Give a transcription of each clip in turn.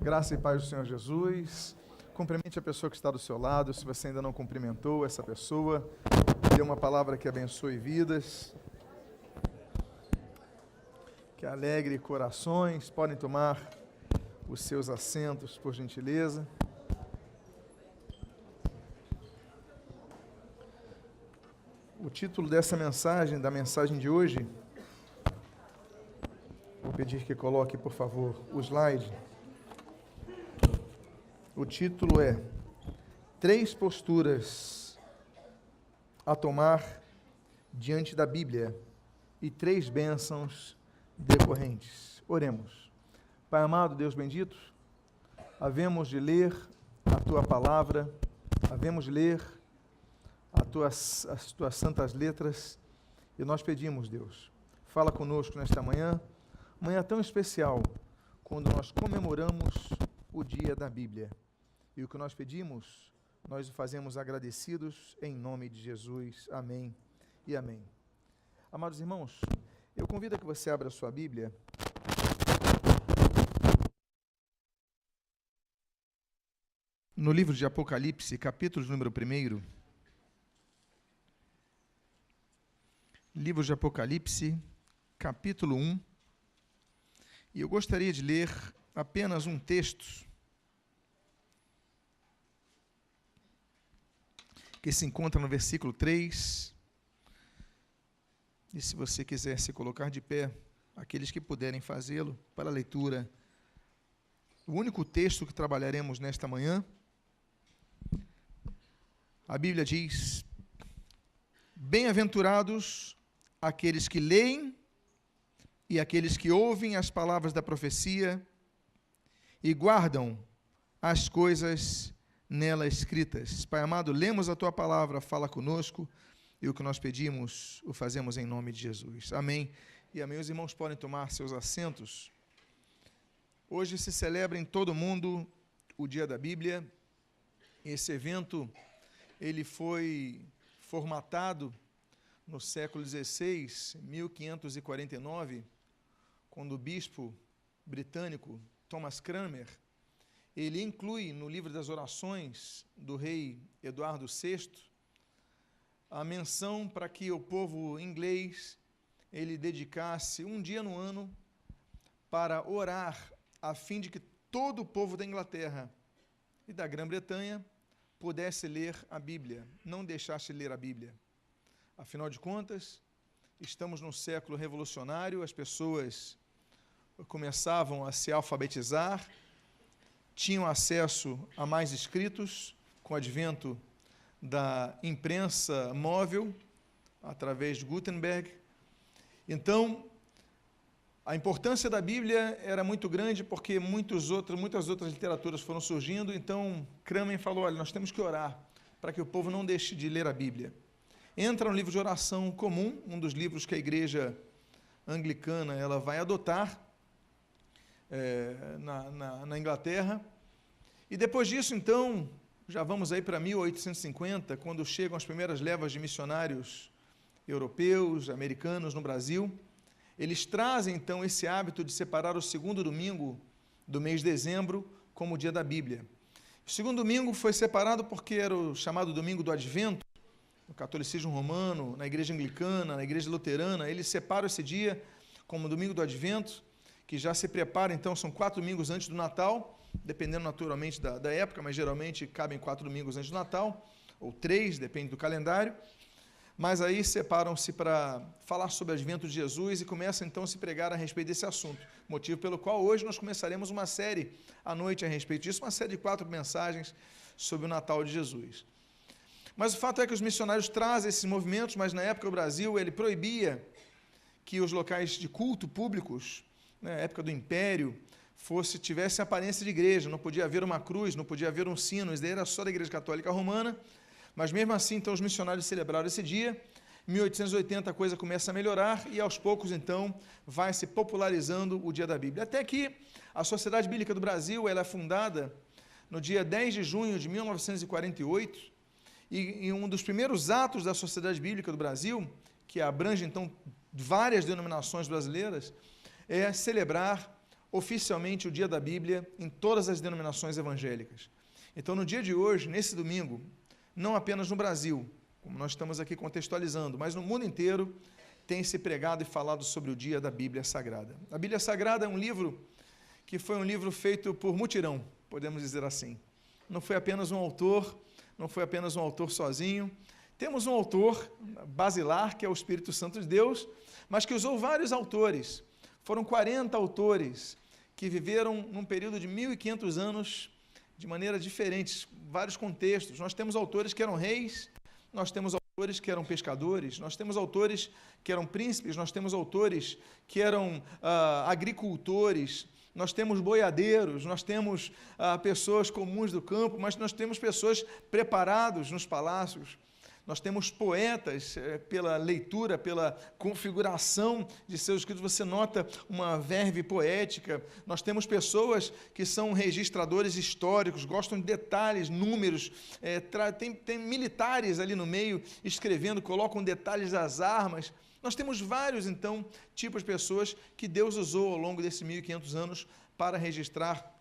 Graça e paz do Senhor Jesus. Cumprimente a pessoa que está do seu lado. Se você ainda não cumprimentou essa pessoa, dê uma palavra que abençoe vidas, que alegre corações. Podem tomar os seus assentos, por gentileza. O título dessa mensagem, da mensagem de hoje, vou pedir que coloque, por favor, o slide. O título é 3 posturas a tomar diante da Bíblia e 3 bênçãos decorrentes. Oremos. Pai amado, Deus bendito, havemos de ler a Tua palavra, havemos de ler as Tuas santas letras, e nós pedimos, Deus, fala conosco nesta manhã tão especial, quando nós comemoramos o dia da Bíblia. E o que nós pedimos, nós o fazemos agradecidos em nome de Jesus. Amém e amém. Amados irmãos, eu convido a que você abra a sua Bíblia no livro de Apocalipse, capítulo número 1. Livro de Apocalipse, capítulo 1. E eu gostaria de ler apenas um texto que se encontra no versículo 3. E se você quiser se colocar de pé, aqueles que puderem fazê-lo, para a leitura. O único texto que trabalharemos nesta manhã, a Bíblia diz: bem-aventurados aqueles que leem e aqueles que ouvem as palavras da profecia e guardam as coisas nela escritas. Pai amado, lemos a Tua palavra, fala conosco, e o que nós pedimos, o fazemos em nome de Jesus. Amém e amém. Os irmãos podem tomar seus assentos. Hoje se celebra em todo o mundo o Dia da Bíblia. Esse evento, ele foi formatado no século XVI, 1549, quando o bispo britânico Thomas Cranmer, ele inclui no livro das orações do rei Eduardo VI a menção para que o povo inglês ele dedicasse um dia no ano para orar a fim de que todo o povo da Inglaterra e da Grã-Bretanha pudesse ler a Bíblia, não deixasse ler a Bíblia. Afinal de contas, estamos num século revolucionário, as pessoas começavam a se alfabetizar, tinham acesso a mais escritos, com o advento da imprensa móvel, através de Gutenberg. Então, a importância da Bíblia era muito grande, porque muitas outras literaturas foram surgindo. Então, Cranmer falou: olha, nós temos que orar para que o povo não deixe de ler a Bíblia. Entra no livro de oração comum, um dos livros que a igreja anglicana ela vai adotar na Inglaterra. E depois disso, então, já vamos aí para 1850, quando chegam as primeiras levas de missionários europeus, americanos no Brasil. Eles trazem, então, esse hábito de separar o segundo domingo do mês de dezembro como o dia da Bíblia. O segundo domingo foi separado porque era o chamado domingo do Advento. No catolicismo romano, na igreja anglicana, na igreja luterana, eles separam esse dia como o domingo do Advento, que já se prepara, então, são 4 domingos antes do Natal, dependendo naturalmente da época, mas geralmente cabem 4 domingos antes do Natal, ou 3, depende do calendário. Mas aí separam-se para falar sobre o advento de Jesus e começam então a se pregar a respeito desse assunto, motivo pelo qual hoje nós começaremos uma série à noite a respeito disso, uma série de 4 mensagens sobre o Natal de Jesus. Mas o fato é que os missionários trazem esses movimentos, mas na época o Brasil ele proibia que os locais de culto públicos, na época do Império, tivesse aparência de igreja, não podia haver uma cruz, não podia haver um sino, isso daí era só da Igreja Católica Romana. Mas mesmo assim, então, os missionários celebraram esse dia. Em 1880 a coisa começa a melhorar e aos poucos, então, vai se popularizando o Dia da Bíblia. Até que a Sociedade Bíblica do Brasil ela é fundada no dia 10 de junho de 1948 e um dos primeiros atos da Sociedade Bíblica do Brasil, que abrange, então, várias denominações brasileiras, é celebrar oficialmente o Dia da Bíblia em todas as denominações evangélicas. Então, no dia de hoje, nesse domingo, não apenas no Brasil, como nós estamos aqui contextualizando, mas no mundo inteiro, tem se pregado e falado sobre o Dia da Bíblia Sagrada. A Bíblia Sagrada é um livro que foi um livro feito por mutirão, podemos dizer assim. Não foi apenas um autor, não foi apenas um autor sozinho. Temos um autor basilar, que é o Espírito Santo de Deus, mas que usou vários autores. Foram 40 autores que viveram num período de 1.500 anos de maneira diferente, vários contextos. Nós temos autores que eram reis, nós temos autores que eram pescadores, nós temos autores que eram príncipes, nós temos autores que eram agricultores, nós temos boiadeiros, nós temos pessoas comuns do campo, mas nós temos pessoas preparadas nos palácios. Nós temos poetas, pela leitura, pela configuração de seus escritos, você nota uma verve poética. Nós temos pessoas que são registradores históricos, gostam de detalhes, números, tem militares ali no meio escrevendo, colocam detalhes das armas. Nós temos vários, então, tipos de pessoas que Deus usou ao longo desses 1.500 anos para registrar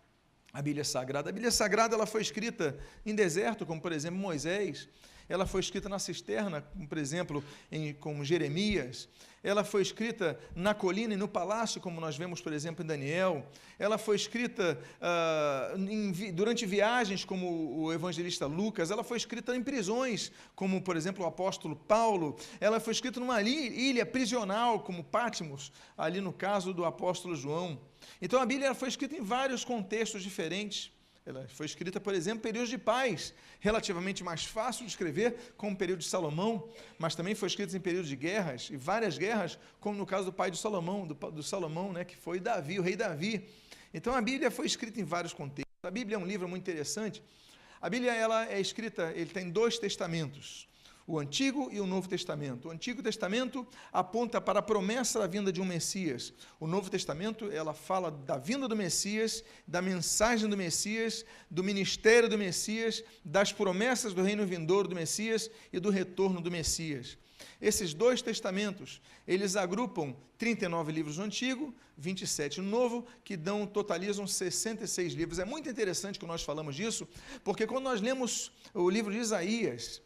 a Bíblia Sagrada. A Bíblia Sagrada ela foi escrita em deserto, como, por exemplo, Moisés. Ela foi escrita na cisterna, como, por exemplo, como Jeremias. Ela foi escrita na colina e no palácio, como nós vemos, por exemplo, em Daniel. Ela foi escrita durante viagens, como o evangelista Lucas. Ela foi escrita em prisões, como, por exemplo, o apóstolo Paulo. Ela foi escrita numa ilha prisional, como Patmos, ali no caso do apóstolo João. Então, a Bíblia foi escrita em vários contextos diferentes. Ela foi escrita, por exemplo, em períodos de paz, relativamente mais fácil de escrever, como o período de Salomão, mas também foi escrita em períodos de guerras, e várias guerras, como no caso do pai de Salomão, do Salomão, né, que foi Davi, o rei Davi. Então, a Bíblia foi escrita em vários contextos. A Bíblia é um livro muito interessante. A Bíblia ela é escrita, ele tem 2 testamentos, o Antigo e o Novo Testamento. O Antigo Testamento aponta para a promessa da vinda de um Messias. O Novo Testamento, ela fala da vinda do Messias, da mensagem do Messias, do ministério do Messias, das promessas do reino vindouro do Messias e do retorno do Messias. Esses 2 testamentos, eles agrupam 39 livros no Antigo, 27 no Novo, que totalizam 66 livros. É muito interessante que nós falamos disso, porque quando nós lemos o livro de Isaías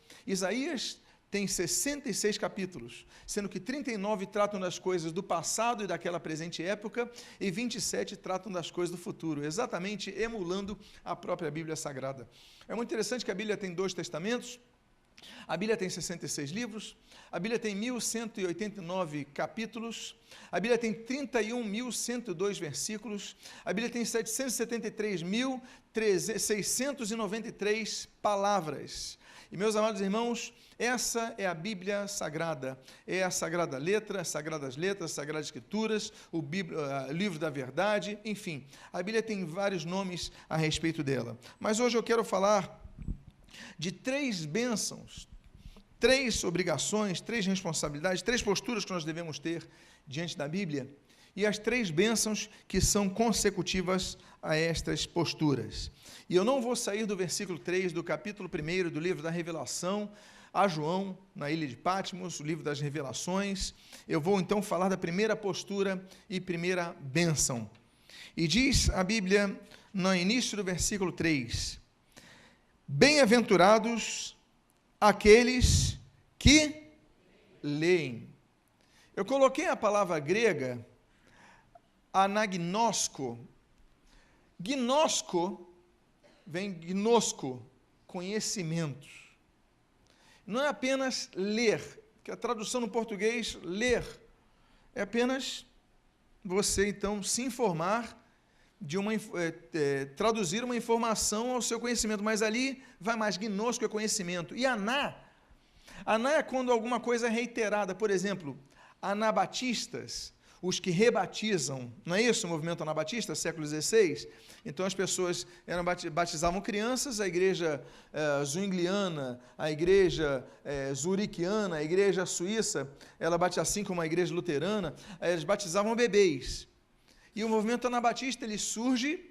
tem 66 capítulos, sendo que 39 tratam das coisas do passado e daquela presente época, e 27 tratam das coisas do futuro, exatamente emulando a própria Bíblia Sagrada. É muito interessante que a Bíblia tem 2 testamentos, a Bíblia tem 66 livros, a Bíblia tem 1.189 capítulos, a Bíblia tem 31.102 versículos, a Bíblia tem 773.693 palavras. E, meus amados irmãos, essa é a Bíblia Sagrada, é a Sagrada Letra, as Sagradas Letras, as Sagradas Escrituras, o Livro da Verdade, enfim, a Bíblia tem vários nomes a respeito dela. Mas hoje eu quero falar de 3 bênçãos, 3 obrigações, 3 responsabilidades, 3 posturas que nós devemos ter diante da Bíblia, e as 3 bênçãos que são consecutivas a estas posturas. E eu não vou sair do versículo 3 do capítulo 1 do livro da Revelação a João, na ilha de Patmos, o livro das Revelações. Eu vou então falar da primeira postura e primeira bênção. E diz a Bíblia, no início do versículo 3, bem-aventurados aqueles que leem. Eu coloquei a palavra grega, anagnosko. Gnosko vem gnosco, conhecimento. Não é apenas ler, que a tradução no português, ler, é apenas você, então, se informar, traduzir uma informação ao seu conhecimento, mas ali vai mais, gnosco é conhecimento. E aná é quando alguma coisa é reiterada, por exemplo, anabatistas, os que rebatizam, não é isso o movimento anabatista, século XVI? Então as pessoas batizavam crianças, a igreja zwingliana, a igreja zuriquiana, a igreja suíça, ela bate assim como a igreja luterana, eles batizavam bebês. E o movimento anabatista ele surge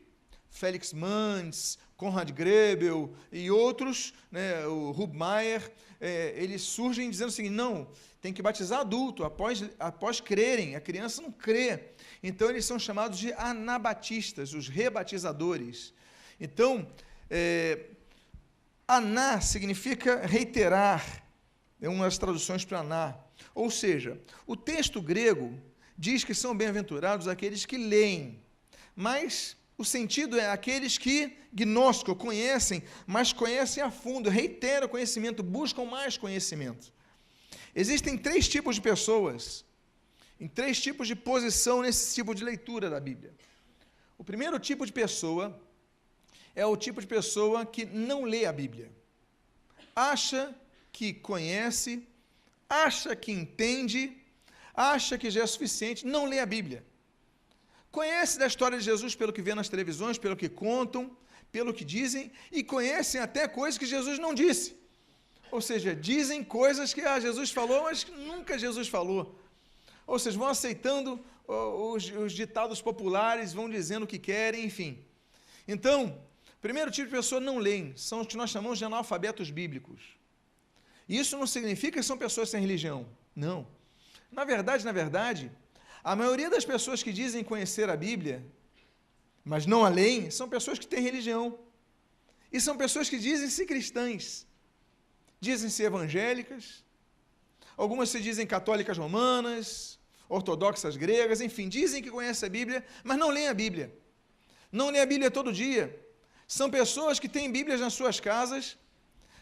Felix Manz, Conrad Grebel e outros, né, o Hubmaier, eles surgem dizendo o seguinte: não, tem que batizar adulto, após crerem, a criança não crê. Então, eles são chamados de anabatistas, os rebatizadores. Então, aná significa reiterar, é uma das traduções para aná. Ou seja, o texto grego diz que são bem-aventurados aqueles que leem, mas o sentido é aqueles que, gnóstico, conhecem, mas conhecem a fundo, reiteram o conhecimento, buscam mais conhecimento. Existem 3 tipos de pessoas, em 3 tipos de posição nesse tipo de leitura da Bíblia. O primeiro tipo de pessoa é o tipo de pessoa que não lê a Bíblia. Acha que conhece, acha que entende, acha que já é suficiente, não lê a Bíblia. Conhece da história de Jesus pelo que vê nas televisões, pelo que contam, pelo que dizem, e conhecem até coisas que Jesus não disse. Ou seja, dizem coisas que Jesus falou, mas que nunca Jesus falou. Ou seja, vão aceitando os ditados populares, vão dizendo o que querem, enfim. Então, primeiro tipo de pessoa não leem, são os que nós chamamos de analfabetos bíblicos. Isso não significa que são pessoas sem religião, não. Na verdade, a maioria das pessoas que dizem conhecer a Bíblia, mas não a leem, são pessoas que têm religião. E são pessoas que dizem ser cristãs, dizem ser evangélicas, algumas se dizem católicas romanas, ortodoxas gregas, enfim, dizem que conhecem a Bíblia, mas não leem a Bíblia. Não leem a Bíblia todo dia. São pessoas que têm Bíblias nas suas casas,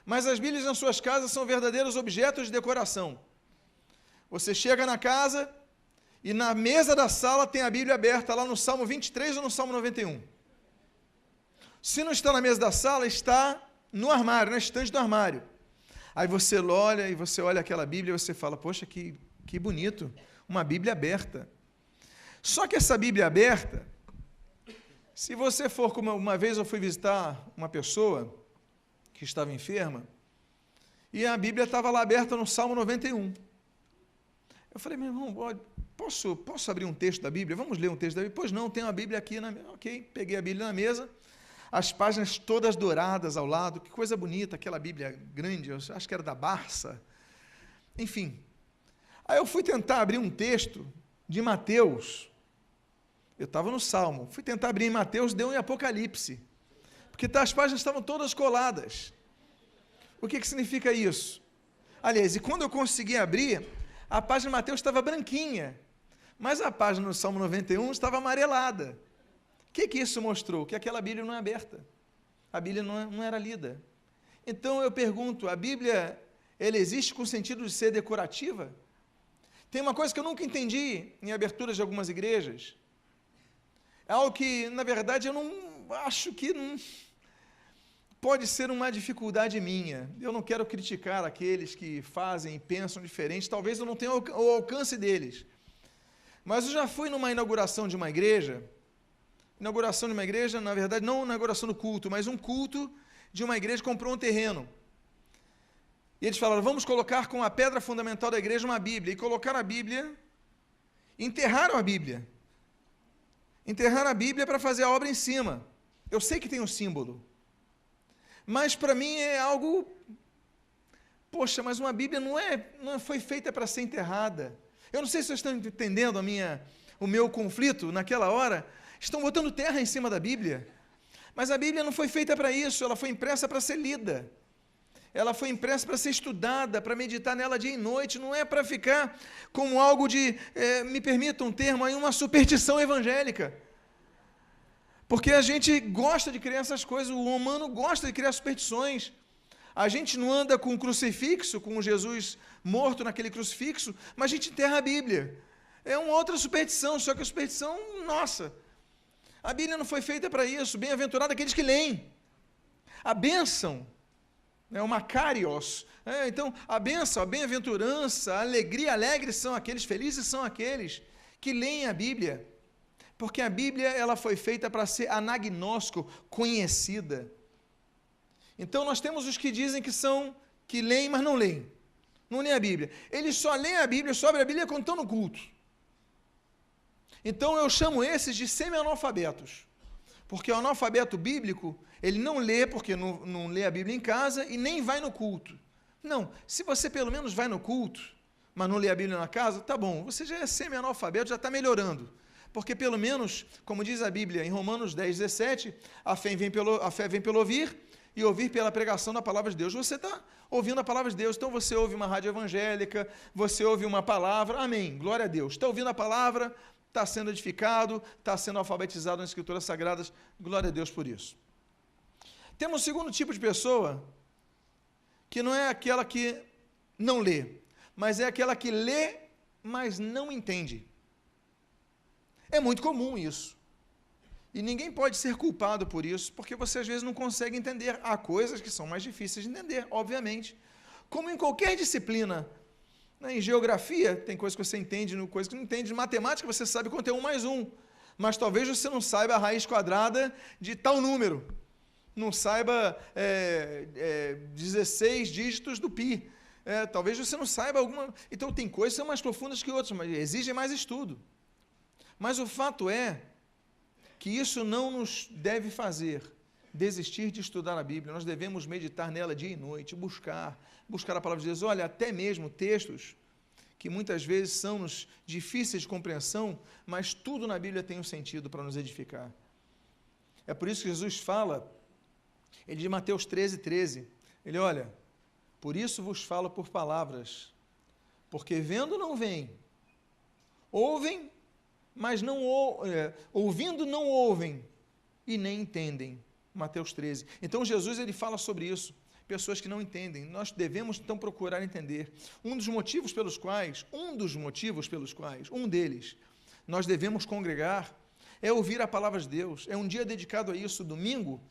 mas as Bíblias nas suas casas são verdadeiros objetos de decoração. Você chega na casa e na mesa da sala tem a Bíblia aberta lá no Salmo 23 ou no Salmo 91. Se não está na mesa da sala, está no armário, na estante do armário. Aí você olha aquela Bíblia e você fala: poxa, que bonito, uma Bíblia aberta. Só que essa Bíblia aberta, se você for, como uma vez eu fui visitar uma pessoa que estava enferma, e a Bíblia estava lá aberta no Salmo 91. Eu falei: meu irmão, posso abrir um texto da Bíblia? Vamos ler um texto da Bíblia? Pois não, tem uma Bíblia aqui na mesa. Ok, peguei a Bíblia na mesa, as páginas todas douradas ao lado, que coisa bonita, aquela Bíblia grande, eu acho que era da Barça. Enfim, aí eu fui tentar abrir um texto de Mateus. Eu estava no Salmo, fui tentar abrir em Mateus, deu em Apocalipse, porque as páginas estavam todas coladas. O que significa isso? Aliás, e quando eu consegui abrir, a página de Mateus estava branquinha, mas a página do Salmo 91 estava amarelada. O que isso mostrou? Que aquela Bíblia não é aberta. A Bíblia não era lida. Então eu pergunto, a Bíblia, ela existe com o sentido de ser decorativa? Tem uma coisa que eu nunca entendi em aberturas de algumas igrejas. É algo que, na verdade, eu não acho que não pode ser uma dificuldade minha. Eu não quero criticar aqueles que fazem e pensam diferente, talvez eu não tenha o alcance deles. Mas eu já fui numa inauguração de uma igreja, na verdade, não inauguração do culto, mas um culto de uma igreja que comprou um terreno. E eles falaram: vamos colocar com a pedra fundamental da igreja uma Bíblia. E colocaram a Bíblia, enterraram a Bíblia. Enterraram a Bíblia para fazer a obra em cima. Eu sei que tem um símbolo, mas para mim é algo... Poxa, mas uma Bíblia não foi feita para ser enterrada. Eu não sei se vocês estão entendendo o meu conflito naquela hora. Estão botando terra em cima da Bíblia, mas a Bíblia não foi feita para isso, ela foi impressa para ser lida. Ela foi impressa para ser estudada, para meditar nela dia e noite, não é para ficar como algo de, me permita um termo aí, uma superstição evangélica. Porque a gente gosta de criar essas coisas, o humano gosta de criar superstições. A gente não anda com um crucifixo, com Jesus morto naquele crucifixo, mas a gente enterra a Bíblia. É uma outra superstição, só que a superstição, nossa, a Bíblia não foi feita para isso. Bem-aventurado aqueles que leem. A bênção, o Makarios. Então, a bênção, a bem-aventurança, a alegria, alegres são aqueles, felizes são aqueles que leem a Bíblia. Porque a Bíblia, ela foi feita para ser anagnóstico, conhecida. Então, nós temos os que dizem que leem, mas não leem. Não leem a Bíblia. Eles só leem a Bíblia, só abrem a Bíblia quando estão no culto. Então, eu chamo esses de semi-analfabetos. Porque o analfabeto bíblico, ele não lê, porque não lê a Bíblia em casa e nem vai no culto. Não, se você pelo menos vai no culto, mas não lê a Bíblia na casa, tá bom, você já é semi-analfabeto, já está melhorando. Porque pelo menos, como diz a Bíblia em Romanos 10, 17, a fé vem pelo ouvir, e ouvir pela pregação da palavra de Deus. Você está ouvindo a palavra de Deus, então você ouve uma rádio evangélica, você ouve uma palavra, amém, glória a Deus. Está ouvindo a palavra, está sendo edificado, está sendo alfabetizado nas Escrituras Sagradas, glória a Deus por isso. Temos um segundo tipo de pessoa, que não é aquela que não lê, mas é aquela que lê, mas não entende. É muito comum isso. E ninguém pode ser culpado por isso, porque você às vezes não consegue entender. Há coisas que são mais difíceis de entender, obviamente. Como em qualquer disciplina. Em geografia, tem coisas que você entende, coisas que não entende. Em matemática, você sabe quanto é 1 mais 1. Mas talvez você não saiba a raiz quadrada de tal número. Não saiba 16 dígitos do pi. Talvez você não saiba alguma... Então, tem coisas que são mais profundas que outras, mas exigem mais estudo. Mas o fato é que isso não nos deve fazer desistir de estudar a Bíblia. Nós devemos meditar nela dia e noite, buscar a palavra de Deus. Olha, até mesmo textos que muitas vezes são difíceis de compreensão, mas tudo na Bíblia tem um sentido para nos edificar. É por isso que Jesus fala, ele de Mateus 13, 13, ele, olha, por isso vos falo por palavras, porque vendo não veem, ouvem, mas não ouvindo não ouvem e nem entendem. Mateus 13. Então Jesus ele fala sobre isso. Pessoas que não entendem. Nós devemos então procurar entender. Um deles, nós devemos congregar, é ouvir a palavra de Deus. É um dia dedicado a isso. Domingo,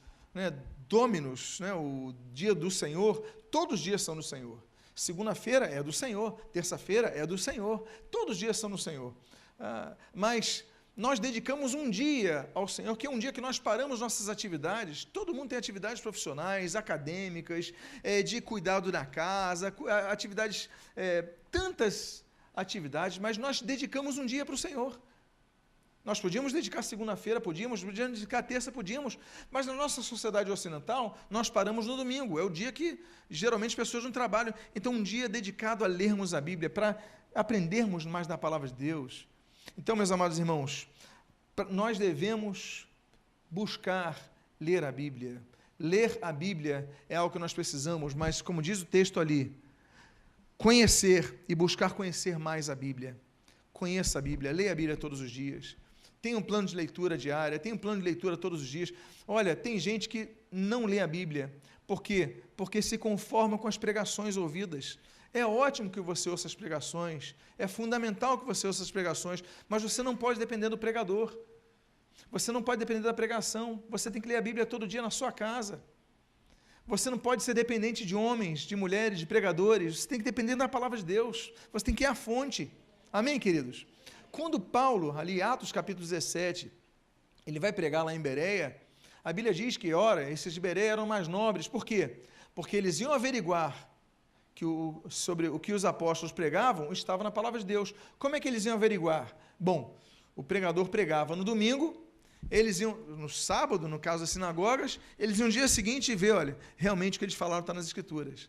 Dominus, o dia do Senhor, todos os dias são do Senhor. Segunda-feira é do Senhor, terça-feira é do Senhor, todos os dias são do Senhor. Mas nós dedicamos um dia ao Senhor, que é um dia que nós paramos nossas atividades. Todo mundo tem atividades profissionais, acadêmicas, de cuidado da casa, atividades, tantas atividades, mas nós dedicamos um dia para o Senhor. Nós podíamos dedicar segunda-feira, podíamos dedicar terça, podíamos, mas na nossa sociedade ocidental, nós paramos no domingo, é o dia que geralmente as pessoas não trabalham. Então, um dia dedicado a lermos a Bíblia, para aprendermos mais da palavra de Deus. Então, meus amados irmãos, nós devemos buscar ler a Bíblia. Ler a Bíblia é algo que nós precisamos, mas, como diz o texto ali, conhecer e buscar conhecer mais a Bíblia. Conheça a Bíblia, leia a Bíblia todos os dias. Tenha um plano de leitura diária, tenha um plano de leitura todos os dias. Olha, tem gente que não lê a Bíblia. Por quê? Porque se conforma com as pregações ouvidas. É ótimo que você ouça as pregações, é fundamental que você ouça as pregações, mas você não pode depender do pregador, você não pode depender da pregação, você tem que ler a Bíblia todo dia na sua casa, você não pode ser dependente de homens, de mulheres, de pregadores, você tem que depender da palavra de Deus, você tem que ir à fonte, amém, queridos? Quando Paulo, ali Atos capítulo 17, ele vai pregar lá em Bereia, a Bíblia diz que, ora, esses de Bereia eram mais nobres, por quê? Porque eles iam averiguar sobre o que os apóstolos pregavam, estava na palavra de Deus. Como é que eles iam averiguar? Bom, o pregador pregava no domingo, eles iam no sábado, no caso das sinagogas, eles iam no dia seguinte e ver, olha, realmente o que eles falaram está nas Escrituras.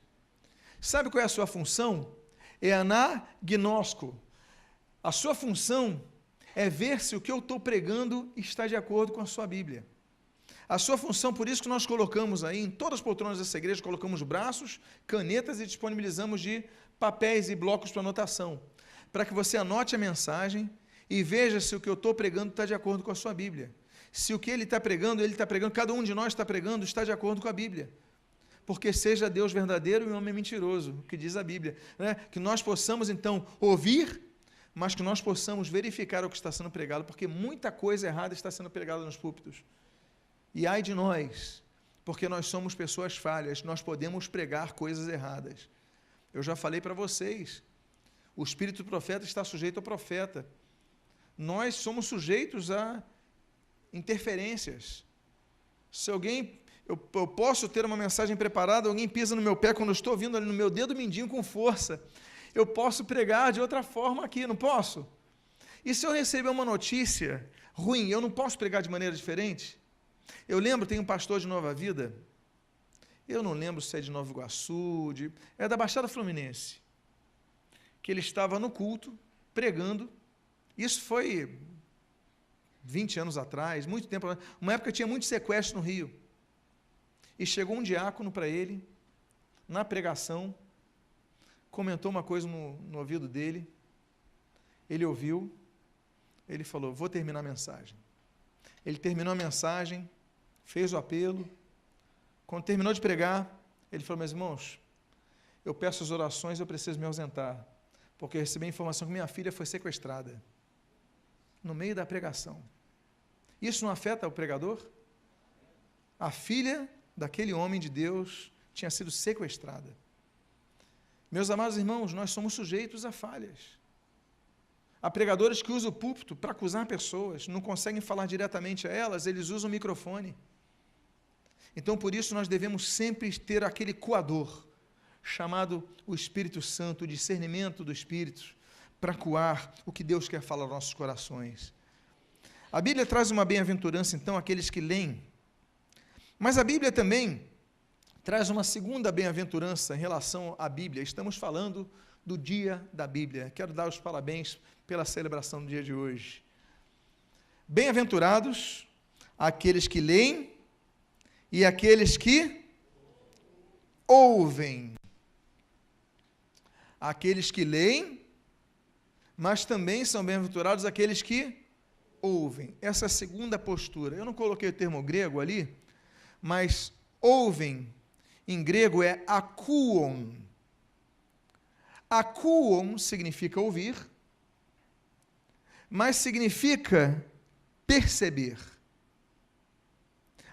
Sabe qual é a sua função? É anagnosco. A sua função é ver se o que eu estou pregando está de acordo com a sua Bíblia. A sua função, por isso que nós colocamos aí, em todas as poltronas dessa igreja, colocamos braços, canetas e disponibilizamos de papéis e blocos para anotação, para que você anote a mensagem e veja se o que eu estou pregando está de acordo com a sua Bíblia. Se o que ele está pregando, cada um de nós está pregando, está de acordo com a Bíblia. Porque seja Deus verdadeiro e o homem mentiroso, que diz a Bíblia. Que nós possamos, então, ouvir, mas que nós possamos verificar o que está sendo pregado, porque muita coisa errada está sendo pregada nos púlpitos. E ai de nós, porque nós somos pessoas falhas, nós podemos pregar coisas erradas. Eu já falei para vocês, o espírito do profeta está sujeito ao profeta. Nós somos sujeitos a interferências. Se alguém, eu posso ter uma mensagem preparada, alguém pisa no meu pé quando eu estou ouvindo ali no meu dedo mindinho com força, eu posso pregar de outra forma aqui, não posso? E se eu receber uma notícia ruim, eu não posso pregar de maneira diferente? Eu lembro, tem um pastor de Nova Vida, eu não lembro se é de Nova Iguaçu, é da Baixada Fluminense, que ele estava no culto, pregando, isso foi 20 anos atrás, muito tempo, uma época tinha muito sequestro no Rio, e chegou um diácono para ele, na pregação, comentou uma coisa no ouvido dele, ele ouviu, ele falou, vou terminar a mensagem. Ele terminou a mensagem, fez o apelo, quando terminou de pregar, ele falou, meus irmãos, eu peço as orações, eu preciso me ausentar, porque eu recebi a informação que minha filha foi sequestrada, no meio da pregação. Isso não afeta o pregador? A filha daquele homem de Deus tinha sido sequestrada. Meus amados irmãos, nós somos sujeitos a falhas. Há pregadores que usam o púlpito para acusar pessoas, não conseguem falar diretamente a elas, eles usam o microfone. Então, por isso, nós devemos sempre ter aquele coador, chamado o Espírito Santo, o discernimento do Espírito, para coar o que Deus quer falar aos nossos corações. A Bíblia traz uma bem-aventurança, então, àqueles que leem, mas a Bíblia também traz uma segunda bem-aventurança em relação à Bíblia. Estamos falando do dia da Bíblia. Quero dar os parabéns pela celebração do dia de hoje. Bem-aventurados aqueles que leem e aqueles que ouvem. Aqueles que leem, mas também são bem-aventurados aqueles que ouvem. Essa é a segunda postura. Eu não coloquei o termo grego ali, mas ouvem, em grego é akouon. Akouon significa ouvir, mas significa perceber.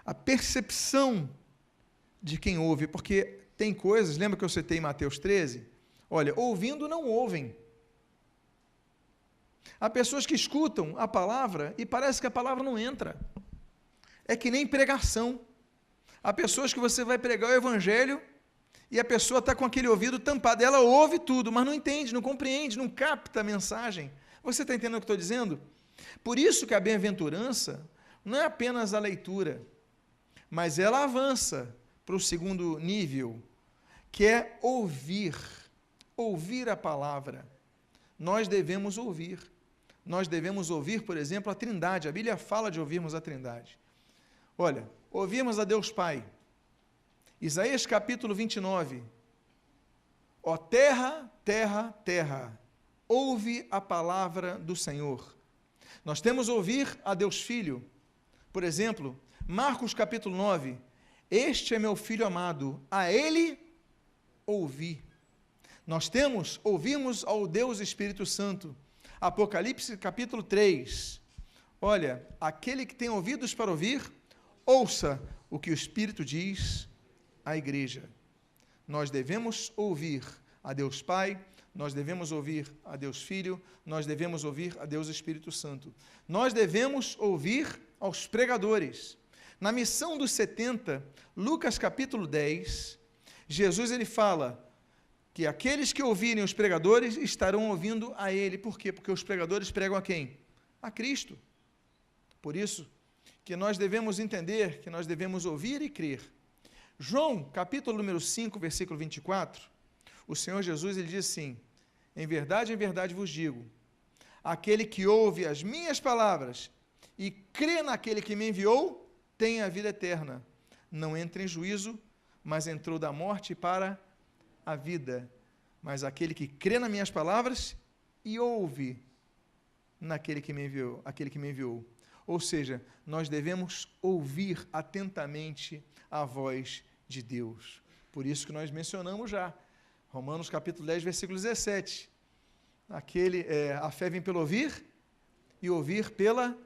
A percepção de quem ouve, porque tem coisas, lembra que eu citei em Mateus 13? Olha, ouvindo não ouvem. Há pessoas que escutam a palavra e parece que a palavra não entra. É que nem pregação. Há pessoas que você vai pregar o evangelho e a pessoa está com aquele ouvido tampado. Ela ouve tudo, mas não entende, não compreende, não capta a mensagem. Você está entendendo o que eu estou dizendo? Por isso que a bem-aventurança não é apenas a leitura, mas ela avança para o segundo nível, que é ouvir a palavra. Nós devemos ouvir. Nós devemos ouvir, por exemplo, a Trindade. A Bíblia fala de ouvirmos a Trindade. Olha, ouvirmos a Deus Pai. Isaías capítulo 29. Ó terra, terra, terra, ouve a palavra do Senhor. Nós temos ouvir a Deus Filho. Por exemplo, Marcos capítulo 9. Este é meu Filho amado, a Ele ouvi. Nós temos, ouvimos ao Deus Espírito Santo. Apocalipse capítulo 3. Olha, aquele que tem ouvidos para ouvir, ouça o que o Espírito diz à igreja. Nós devemos ouvir a Deus Pai, nós devemos ouvir a Deus Filho, nós devemos ouvir a Deus Espírito Santo. Nós devemos ouvir aos pregadores. Na missão dos 70, Lucas capítulo 10, Jesus ele fala que aqueles que ouvirem os pregadores estarão ouvindo a ele. Por quê? Porque os pregadores pregam a quem? A Cristo. Por isso que nós devemos entender que nós devemos ouvir e crer. João, capítulo número 5, versículo 24, o Senhor Jesus ele diz assim, em verdade vos digo, aquele que ouve as minhas palavras e crê naquele que me enviou, tem a vida eterna. Não entra em juízo, mas entrou da morte para a vida. Mas aquele que crê nas minhas palavras e ouve naquele que me enviou, aquele que me enviou. Ou seja, nós devemos ouvir atentamente a voz de Deus. Por isso que nós mencionamos já, Romanos capítulo 10, versículo 17. A fé vem pelo ouvir e ouvir pela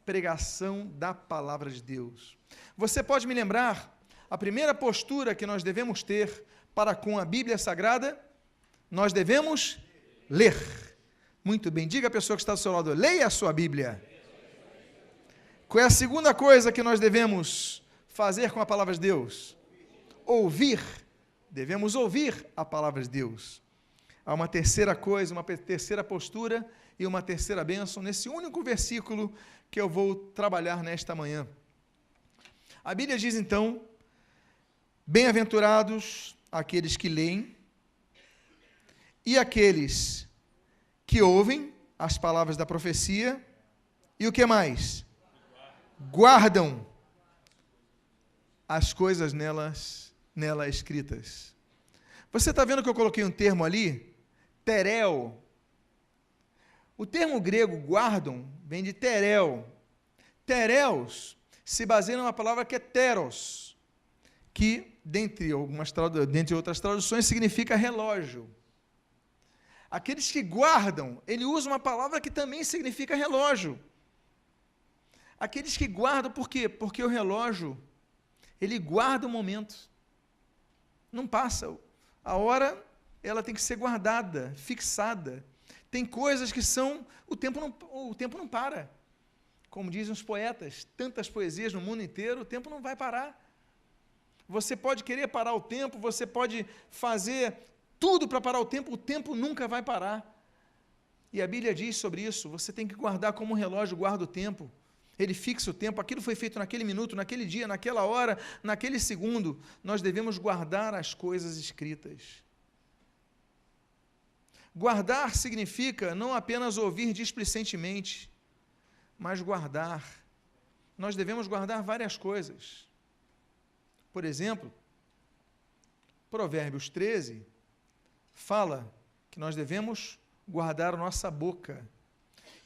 pregação da palavra de Deus. Você pode me lembrar a primeira postura que nós devemos ter para com a Bíblia Sagrada? Nós devemos ler. Muito bem, diga à pessoa que está do seu lado, leia a sua Bíblia. Qual é a segunda coisa que nós devemos fazer com a palavra de Deus? Ouvir. Devemos ouvir a palavra de Deus. Há uma terceira coisa, uma terceira postura e uma terceira bênção nesse único versículo que eu vou trabalhar nesta manhã. A Bíblia diz então: bem-aventurados aqueles que leem e aqueles que ouvem as palavras da profecia, e o que mais? Guardam as coisas nela escritas. Você está vendo que eu coloquei um termo ali? Tereo. O termo grego guardam vem de tereo. Tereos se baseia numa palavra que é teros, que, dentre outras traduções, significa relógio. Aqueles que guardam, ele usa uma palavra que também significa relógio. Aqueles que guardam, por quê? Porque o relógio, ele guarda o momento. Não passa. A hora, ela tem que ser guardada, fixada. Tem coisas que são, o tempo não para. Como dizem os poetas, tantas poesias no mundo inteiro, o tempo não vai parar. Você pode querer parar o tempo, você pode fazer tudo para parar o tempo nunca vai parar. E a Bíblia diz sobre isso, você tem que guardar como um relógio guarda o tempo. Ele fixa o tempo, aquilo foi feito naquele minuto, naquele dia, naquela hora, naquele segundo. Nós devemos guardar as coisas escritas. Guardar significa não apenas ouvir displicentemente, mas guardar. Nós devemos guardar várias coisas. Por exemplo, Provérbios 13 fala que nós devemos guardar a nossa boca.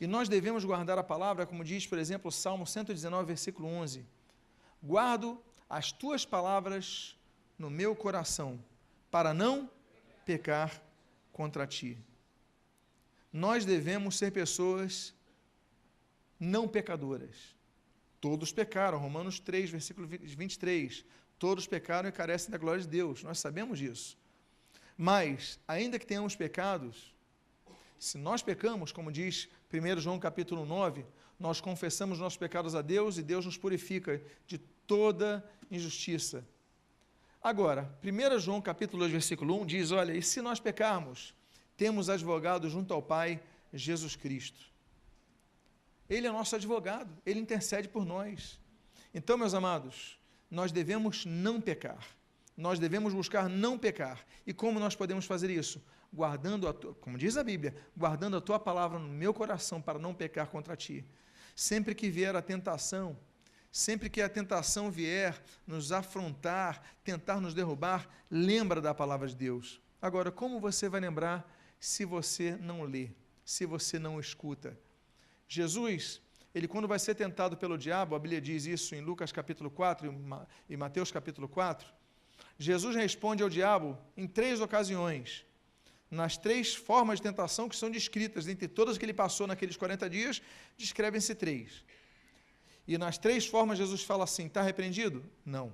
E nós devemos guardar a palavra, como diz, por exemplo, o Salmo 119, versículo 11. Guardo as tuas palavras no meu coração, para não pecar contra ti. Nós devemos ser pessoas não pecadoras. Todos pecaram, Romanos 3, versículo 23. Todos pecaram e carecem da glória de Deus, nós sabemos disso. Mas, ainda que tenhamos pecados, se nós pecamos, como diz 1 João capítulo 9, nós confessamos nossos pecados a Deus e Deus nos purifica de toda injustiça. Agora, 1 João capítulo 2, versículo 1 diz, olha, e se nós pecarmos, temos advogado junto ao Pai, Jesus Cristo. Ele é nosso advogado, ele intercede por nós. Então, meus amados, nós devemos não pecar. Nós devemos buscar não pecar. E como nós podemos fazer isso? Guardando, como diz a Bíblia, guardando a tua palavra no meu coração para não pecar contra ti. Sempre que vier a tentação, sempre que a tentação vier nos afrontar, tentar nos derrubar, lembra da palavra de Deus. Agora, como você vai lembrar se você não lê, se você não escuta? Jesus, ele quando vai ser tentado pelo diabo, a Bíblia diz isso em Lucas capítulo 4 e Mateus capítulo 4, Jesus responde ao diabo em 3 ocasiões, nas 3 formas de tentação que são descritas, entre todas que ele passou naqueles 40 dias, descrevem-se 3. E nas 3 formas Jesus fala assim, está repreendido? Não.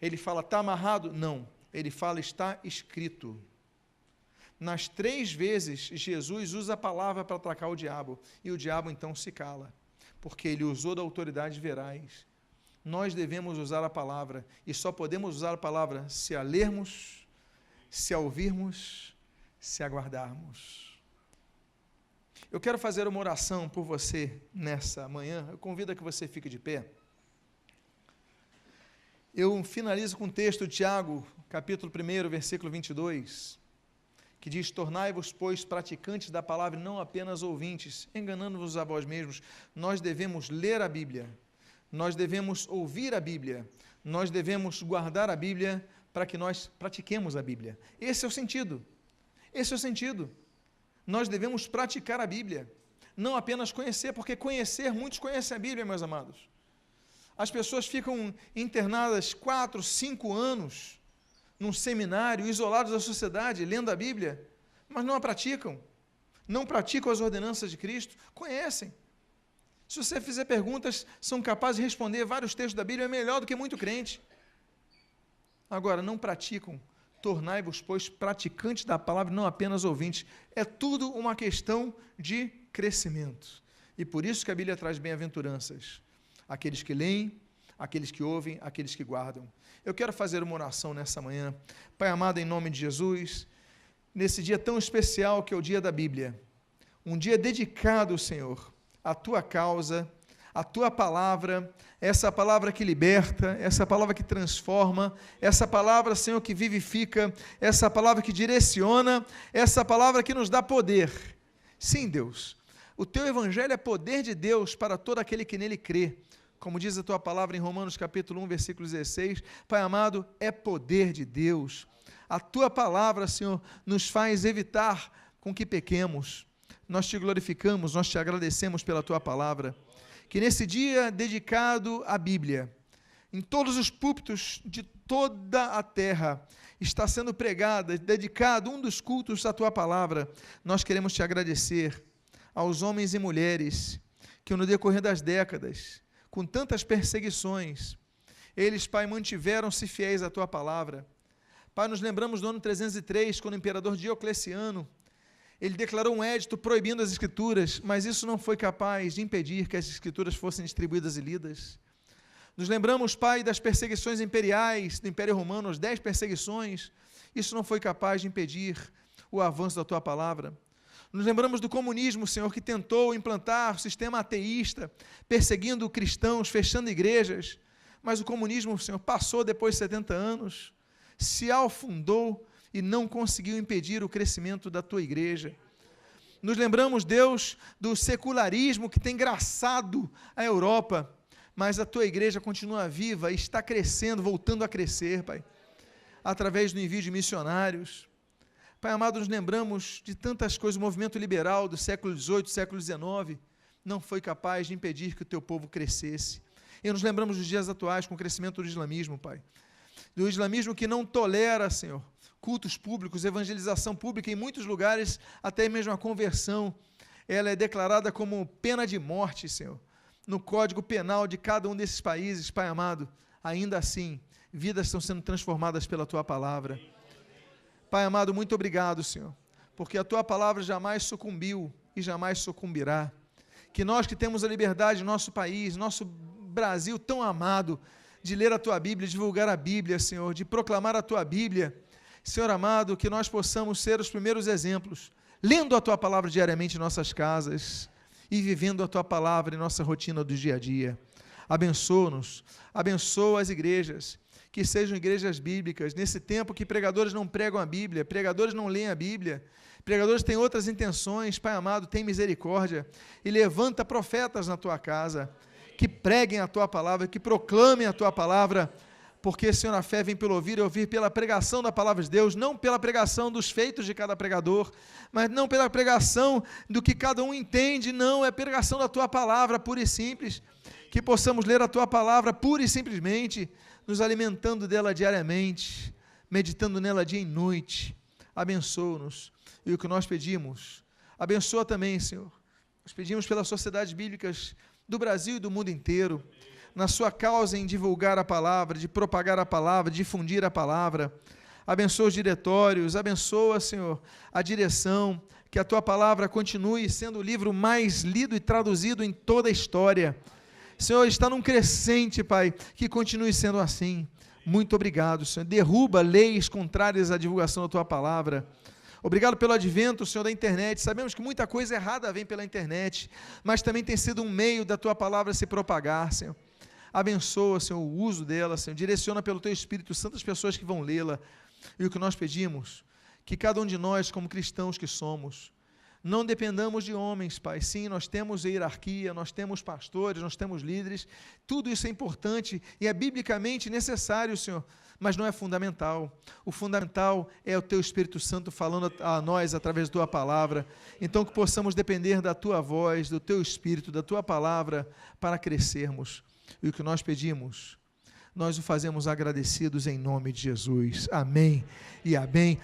Ele fala, está amarrado? Não. Ele fala, está escrito. Nas 3 vezes, Jesus usa a palavra para atacar o diabo, e o diabo então se cala, porque ele usou da autoridade veraz. Nós devemos usar a palavra, e só podemos usar a palavra se a lermos, se a ouvirmos, se aguardarmos. Eu quero fazer uma oração por você nessa manhã, eu convido a que você fique de pé. Eu finalizo com o texto de Tiago, capítulo 1, versículo 22, que diz, tornai-vos, pois, praticantes da palavra, e não apenas ouvintes, enganando-vos a vós mesmos. Nós devemos ler a Bíblia, nós devemos ouvir a Bíblia, nós devemos guardar a Bíblia para que nós pratiquemos a Bíblia. Esse é o sentido. Esse é o sentido. Nós devemos praticar a Bíblia, não apenas conhecer, porque conhecer, muitos conhecem a Bíblia, meus amados. As pessoas ficam internadas 4, 5 anos num seminário, isolados da sociedade, lendo a Bíblia, mas não a praticam. Não praticam as ordenanças de Cristo, conhecem. Se você fizer perguntas, são capazes de responder vários textos da Bíblia, é melhor do que muito crente. Agora, não praticam. Tornai-vos, pois, praticantes da palavra, não apenas ouvintes. É tudo uma questão de crescimento. E por isso que a Bíblia traz bem-aventuranças. Aqueles que leem, aqueles que ouvem, aqueles que guardam. Eu quero fazer uma oração nessa manhã. Pai amado, em nome de Jesus, nesse dia tão especial que é o dia da Bíblia, um dia dedicado, Senhor, à Tua causa, a tua palavra, essa palavra que liberta, essa palavra que transforma, essa palavra, Senhor, que vivifica, essa palavra que direciona, essa palavra que nos dá poder. Sim, Deus, o teu evangelho é poder de Deus para todo aquele que nele crê. Como diz a tua palavra em Romanos capítulo 1, versículo 16, Pai amado, é poder de Deus. A tua palavra, Senhor, nos faz evitar com que pequemos. Nós te glorificamos, nós te agradecemos pela tua palavra. Que nesse dia dedicado à Bíblia, em todos os púlpitos de toda a terra, está sendo pregada, dedicado um dos cultos à tua palavra. Nós queremos te agradecer aos homens e mulheres que no decorrer das décadas, com tantas perseguições, eles, Pai, mantiveram-se fiéis à tua palavra. Pai, nos lembramos do ano 303, quando o imperador Diocleciano, ele declarou um edito proibindo as escrituras, mas isso não foi capaz de impedir que as escrituras fossem distribuídas e lidas. Nos lembramos, Pai, das perseguições imperiais do Império Romano, as 10 perseguições, isso não foi capaz de impedir o avanço da tua palavra. Nos lembramos do comunismo, Senhor, que tentou implantar o sistema ateísta, perseguindo cristãos, fechando igrejas, mas o comunismo, Senhor, passou depois de 70 anos, se afundou e não conseguiu impedir o crescimento da tua igreja. Nos lembramos, Deus, do secularismo que tem graçado a Europa, mas a tua igreja continua viva e está crescendo, voltando a crescer, Pai, através do envio de missionários. Pai amado, nos lembramos de tantas coisas, o movimento liberal do século XVIII, século XIX, não foi capaz de impedir que o teu povo crescesse. E nos lembramos dos dias atuais, com o crescimento do islamismo, Pai. Do islamismo que não tolera, Senhor, cultos públicos, evangelização pública, em muitos lugares, até mesmo a conversão, ela é declarada como pena de morte, Senhor, no Código Penal de cada um desses países, Pai amado. Ainda assim, vidas estão sendo transformadas pela tua palavra. Pai amado, muito obrigado, Senhor, porque a tua palavra jamais sucumbiu e jamais sucumbirá. Que nós que temos a liberdade em nosso país, nosso Brasil tão amado, de ler a tua Bíblia, de divulgar a Bíblia, Senhor, de proclamar a tua Bíblia, Senhor amado, que nós possamos ser os primeiros exemplos, lendo a tua palavra diariamente em nossas casas e vivendo a tua palavra em nossa rotina do dia a dia. Abençoa-nos, abençoa as igrejas, que sejam igrejas bíblicas, nesse tempo que pregadores não pregam a Bíblia, pregadores não leem a Bíblia, pregadores têm outras intenções. Pai amado, tem misericórdia e levanta profetas na tua casa, que preguem a tua palavra, que proclamem a tua palavra, porque, Senhor, a fé vem pelo ouvir e ouvir pela pregação da palavra de Deus, não pela pregação dos feitos de cada pregador, mas não pela pregação do que cada um entende, não, é pregação da tua palavra, pura e simples, que possamos ler a tua palavra pura e simplesmente, nos alimentando dela diariamente, meditando nela dia e noite. Abençoa-nos, e o que nós pedimos, abençoa também, Senhor, nós pedimos pelas sociedades bíblicas do Brasil e do mundo inteiro, na sua causa em divulgar a palavra, de propagar a palavra, difundir a palavra. Abençoa os diretórios, abençoa, Senhor, a direção, que a tua palavra continue sendo o livro mais lido e traduzido em toda a história. Senhor, está num crescente, Pai, que continue sendo assim. Muito obrigado, Senhor. Derruba leis contrárias à divulgação da tua palavra. Obrigado pelo advento, Senhor, da internet. Sabemos que muita coisa errada vem pela internet, mas também tem sido um meio da tua palavra se propagar, Senhor. Abençoa, Senhor, o uso dela, Senhor. Direciona pelo teu Espírito Santo as pessoas que vão lê-la. E o que nós pedimos, que cada um de nós, como cristãos que somos, não dependamos de homens, Pai. Sim, nós temos hierarquia, nós temos pastores, nós temos líderes. Tudo isso é importante e é biblicamente necessário, Senhor, mas não é fundamental. O fundamental é o teu Espírito Santo falando a nós através da tua palavra. Então, que possamos depender da tua voz, do teu Espírito, da tua palavra, para crescermos. E o que nós pedimos, nós o fazemos agradecidos em nome de Jesus. Amém e amém.